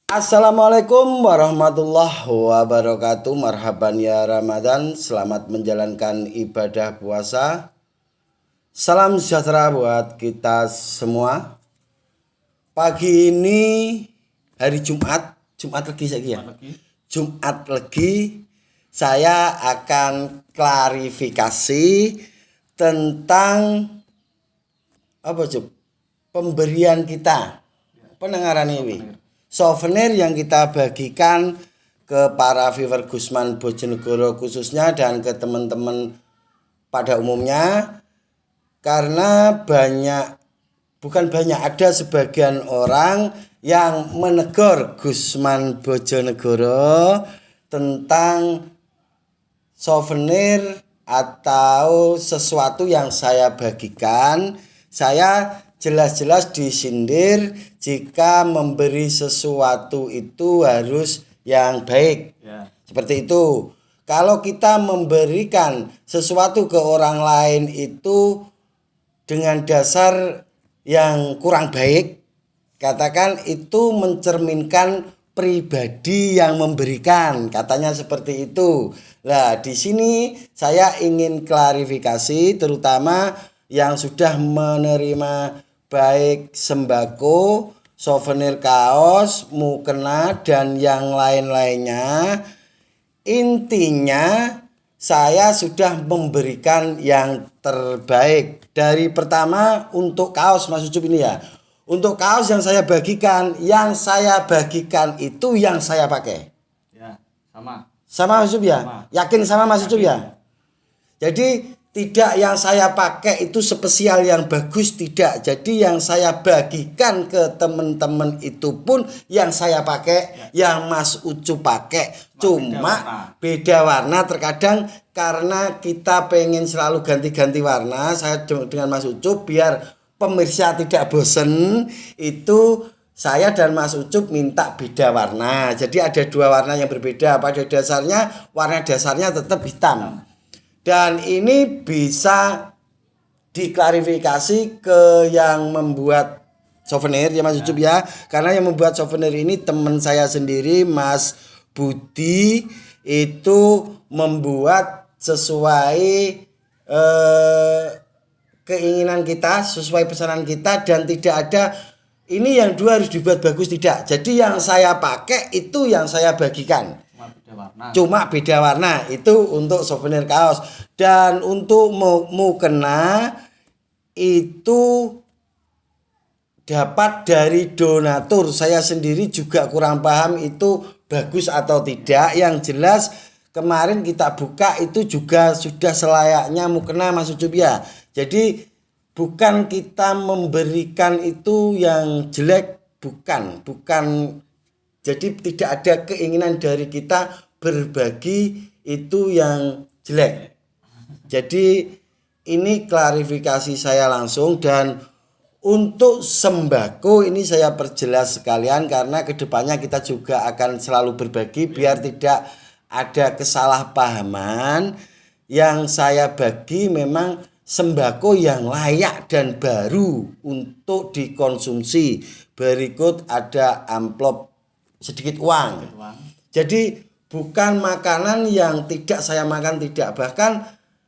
Assalamualaikum warahmatullahi wabarakatuh. Marhaban ya Ramadan. Selamat menjalankan ibadah puasa. Salam sejahtera buat kita semua. Pagi ini hari Jumat lagi saya ya. Jumat lagi saya akan klarifikasi tentang apa Cuk? Pemberian kita. Pendengaran ini. Souvenir yang kita bagikan ke para viewer Gusman Bojonegoro khususnya dan ke teman-teman pada umumnya, karena ada sebagian orang yang menegur Gusman Bojonegoro tentang souvenir atau sesuatu yang saya bagikan. Saya jelas-jelas disindir jika memberi sesuatu itu harus yang baik. Seperti itu. Kalau kita memberikan sesuatu ke orang lain itu dengan dasar yang kurang baik, katakan itu mencerminkan pribadi yang memberikan, katanya seperti itu. Nah, di sini saya ingin klarifikasi terutama yang sudah menerima baik sembako, souvenir kaos, mukena dan yang lain-lainnya. Intinya saya sudah memberikan yang terbaik. Dari pertama untuk kaos Mas Ucup ini ya. Untuk kaos yang saya bagikan itu yang saya pakai. Ya, sama. Sama Mas Ucup ya? Sama. Yakin sama Mas Ucup ya? Jadi tidak yang saya pakai itu spesial yang bagus, tidak. Jadi yang saya bagikan ke teman-teman itu pun yang saya pakai, yang Mas Ucup pakai. Cuma beda warna terkadang karena kita pengen selalu ganti-ganti warna. Saya dengan Mas Ucup biar pemirsa tidak bosen, itu saya dan Mas Ucup minta beda warna. Jadi ada dua warna yang berbeda. Pada dasarnya warna dasarnya tetap hitam. Dan ini bisa diklarifikasi ke yang membuat souvenir ya Mas Ucup ya. Karena yang membuat souvenir ini teman saya sendiri, Mas Budi, itu membuat sesuai keinginan kita, sesuai pesanan kita, dan tidak ada ini yang dua harus dibuat bagus, tidak. Jadi yang saya pakai itu yang saya bagikan. Cuma beda warna itu untuk souvenir kaos. Dan untuk mukena itu dapat dari donatur. Saya sendiri juga kurang paham itu bagus atau tidak. Yang jelas kemarin kita buka itu juga sudah selayaknya mukena Mas Ucup ya. Jadi bukan kita memberikan itu yang jelek, bukan. Jadi tidak ada keinginan dari kita berbagi itu yang jelek. Jadi ini klarifikasi saya langsung. Dan untuk sembako ini saya perjelas sekalian karena kedepannya kita juga akan selalu berbagi biar tidak ada kesalahpahaman. Yang saya bagi memang sembako yang layak dan baru untuk dikonsumsi. Berikut ada amplop sedikit uang. Jadi bukan makanan yang tidak saya makan, tidak. Bahkan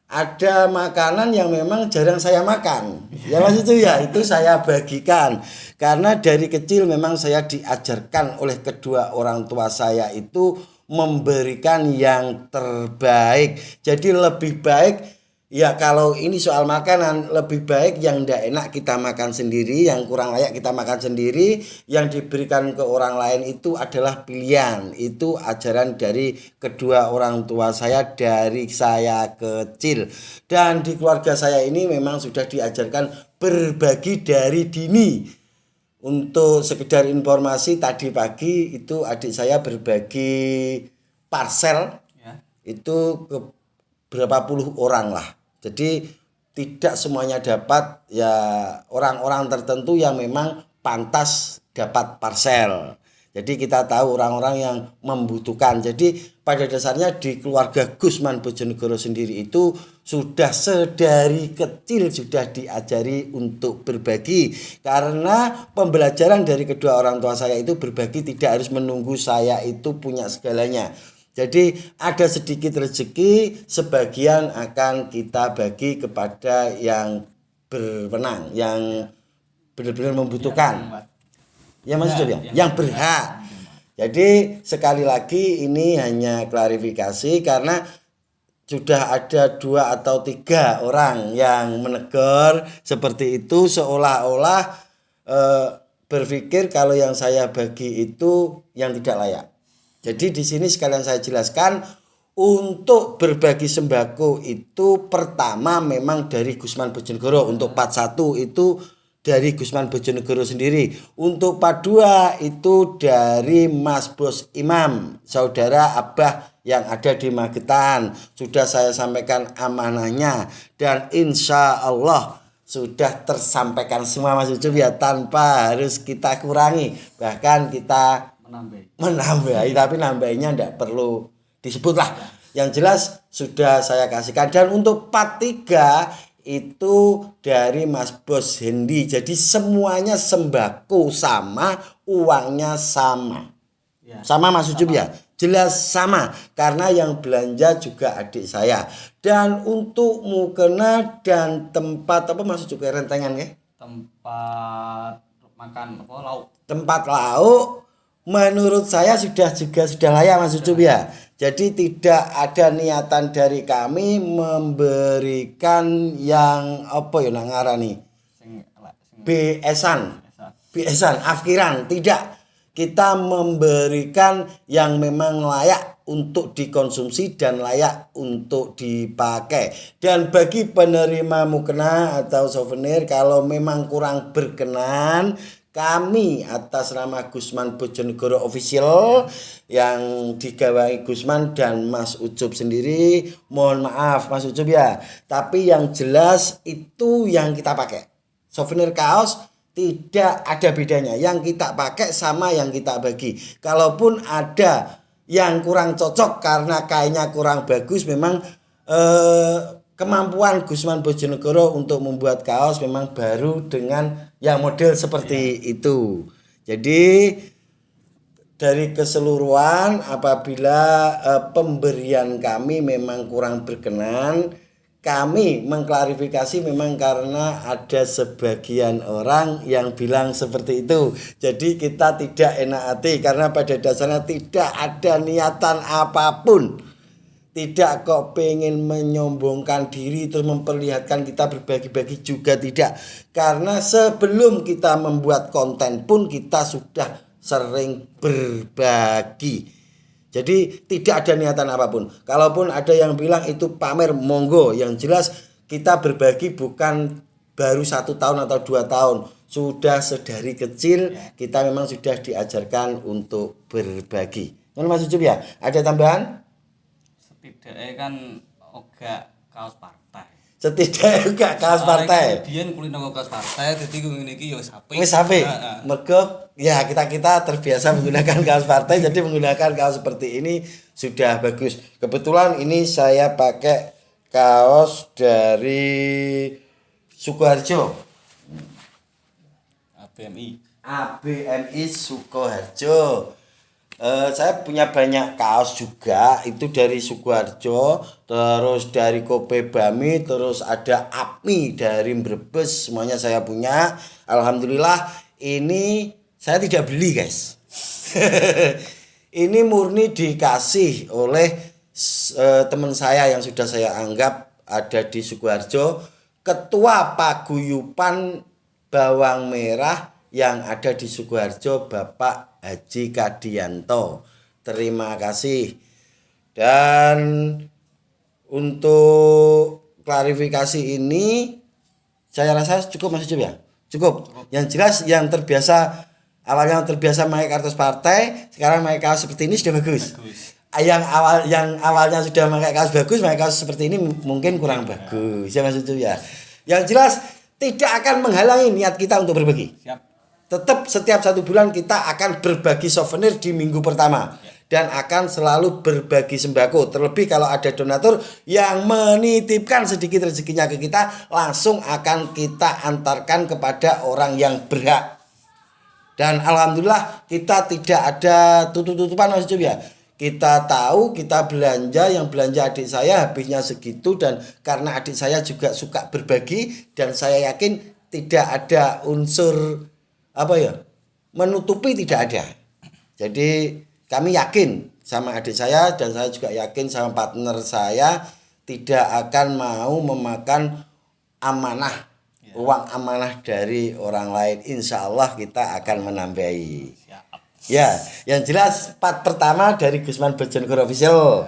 ada makanan yang memang jarang saya makan. Ya Mas itu ya, itu saya bagikan. Karena dari kecil memang saya diajarkan oleh kedua orang tua saya itu memberikan yang terbaik. Jadi lebih baik ya, kalau ini soal makanan, lebih baik yang tidak enak kita makan sendiri, yang kurang layak kita makan sendiri, yang diberikan ke orang lain itu adalah pilihan. Itu ajaran dari kedua orang tua saya dari saya kecil. Dan di keluarga saya ini memang sudah diajarkan berbagi dari dini. Untuk sekedar informasi, tadi pagi itu adik saya berbagi parcel itu ke berapa puluh orang lah. Jadi tidak semuanya dapat, ya orang-orang tertentu yang memang pantas dapat parcel. Jadi kita tahu orang-orang yang membutuhkan. Jadi pada dasarnya di keluarga Gusman Bojonegoro sendiri itu sudah sedari kecil sudah diajari untuk berbagi. Karena pembelajaran dari kedua orang tua saya itu berbagi tidak harus menunggu saya itu punya segalanya. Jadi ada sedikit rezeki, sebagian akan kita bagi kepada yang berwenang, yang benar-benar membutuhkan. Ya maksudnya yang berhak. Jadi sekali lagi ini hanya klarifikasi karena sudah ada 2 atau 3 orang yang menegur seperti itu seolah-olah berpikir kalau yang saya bagi itu yang tidak layak. Jadi di sini sekalian saya jelaskan untuk berbagi sembako itu pertama memang dari Gusman Bojonegoro. Untuk part 1 itu dari Gusman Bojonegoro sendiri. Untuk part 2 itu dari Mas Bos Imam, saudara Abah yang ada di Magetan. Sudah saya sampaikan amanahnya dan insya Allah sudah tersampaikan semua Mas Ucup ya, tanpa harus kita kurangi. Bahkan kita menambahi, tapi nambahnya tidak perlu disebut lah. Yang jelas sudah saya kasihkan. Dan untuk part 3 itu dari Mas Bos Hendi. Jadi semuanya sembako sama, uangnya sama. Sama Mas Ucup ya? Jelas sama. Karena yang belanja juga adik saya. Dan untuk mukena dan tempat apa Mas Ucup, rentengan ya? Tempat makan apa lauk. Tempat lauk menurut saya sudah layak Mas Ucup ya. Jadi tidak ada niatan dari kami memberikan yang apa ya nak ngarani BS-an, afkiran, tidak. Kita memberikan yang memang layak untuk dikonsumsi dan layak untuk dipakai. Dan bagi penerima mukena atau souvenir kalau memang kurang berkenan, kami atas nama Gusman Bojonegoro Official yang digawangi Gusman dan Mas Ucup sendiri, mohon maaf Mas Ucup ya, tapi yang jelas itu yang kita pakai. Souvenir kaos tidak ada bedanya, yang kita pakai sama yang kita bagi. Kalaupun ada yang kurang cocok karena kainnya kurang bagus, memang kemampuan Gusman Bojonegoro untuk membuat kaos memang baru dengan yang model seperti itu. Jadi dari keseluruhan apabila pemberian kami memang kurang berkenan, kami mengklarifikasi memang karena ada sebagian orang yang bilang seperti itu. Jadi kita tidak enak hati karena pada dasarnya tidak ada niatan apapun. Tidak kok pengen menyombongkan diri terus memperlihatkan kita berbagi-bagi juga tidak. Karena sebelum kita membuat konten pun kita sudah sering berbagi. Jadi tidak ada niatan apapun. Kalaupun ada yang bilang itu pamer, monggo. Yang jelas kita berbagi bukan baru 1 tahun atau 2 tahun. Sudah sedari kecil kita memang sudah diajarkan untuk berbagi. Mas Ucup ya, ada tambahan? Setidaknya kan ogak kaos partai. Setidaknya juga kaos partai. Biyen kulino kaos partai, dadi ngene iki ya wis apik. Wis apik. Mergo ya kita terbiasa menggunakan kaos partai, jadi menggunakan kaos seperti ini sudah bagus. Kebetulan ini saya pakai kaos dari Sukoharjo. ABMI Sukoharjo. Saya punya banyak kaos juga itu dari Sukoharjo, terus dari Kope Bami, terus ada APMI dari Brebes, semuanya saya punya. Alhamdulillah ini saya tidak beli guys. Ini murni dikasih oleh teman saya yang sudah saya anggap ada di Sukoharjo, ketua paguyuban bawang merah yang ada di Sukoharjo, Bapak Haji Kadianto. Terima kasih. Dan untuk klarifikasi ini saya rasa cukup Mas Ucup ya. Cukup. Yang jelas yang terbiasa awalnya terbiasa pakai kartu partai, sekarang pakai kaos seperti ini sudah bagus. Yang awalnya sudah pakai kaos bagus, pakai kaos seperti ini mungkin kurang bagus. Ya Mas Ucup ya. Yang jelas tidak akan menghalangi niat kita untuk berbagi. Siap. Tetap setiap 1 bulan kita akan berbagi souvenir di minggu pertama. Dan akan selalu berbagi sembako. Terlebih kalau ada donatur yang menitipkan sedikit rezekinya ke kita, langsung akan kita antarkan kepada orang yang berhak. Dan alhamdulillah kita tidak ada tutup-tutupan Mas Ucup ya. Kita tahu kita belanja, yang belanja adik saya habisnya segitu, dan karena adik saya juga suka berbagi dan saya yakin tidak ada unsur menutupi, tidak ada. Jadi kami yakin sama adik saya dan saya juga yakin sama partner saya tidak akan mau memakan amanah, uang amanah dari orang lain. Insya Allah kita akan menambahi. Ya, yang jelas part pertama dari Gusman Bojonegoro Official,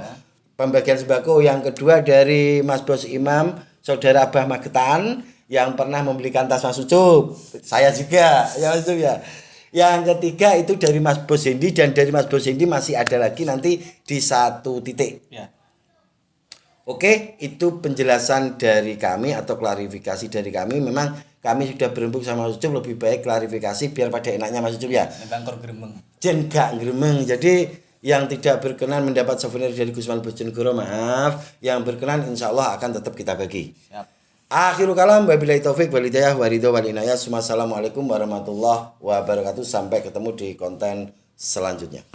pembagian sembako. Yang kedua dari Mas Bos Imam, saudara Abah Magetan yang pernah membelikan tas Mas Ucup. Saya juga, ya Mas Ucup ya. Yang ketiga itu dari Mas Bos Hendi, dan dari Mas Bos Hendi masih ada lagi nanti di 1 titik. Ya. Oke, itu penjelasan dari kami atau klarifikasi dari kami. Memang kami sudah berembuk sama Mas Ucup, lebih baik klarifikasi biar pada enaknya Mas Ucup ya. Bangkor gremeng. Jen gak gremeng. Jadi yang tidak berkenan mendapat souvenir dari Gusman Bojonegoro, maaf. Yang berkenan insya Allah akan tetap kita bagi. Siap. Akhirul kalam, wabillahi taufik walhidayah waridho walinayah. Assalamualaikum warahmatullahi wabarakatuh. Sampai ketemu di konten selanjutnya.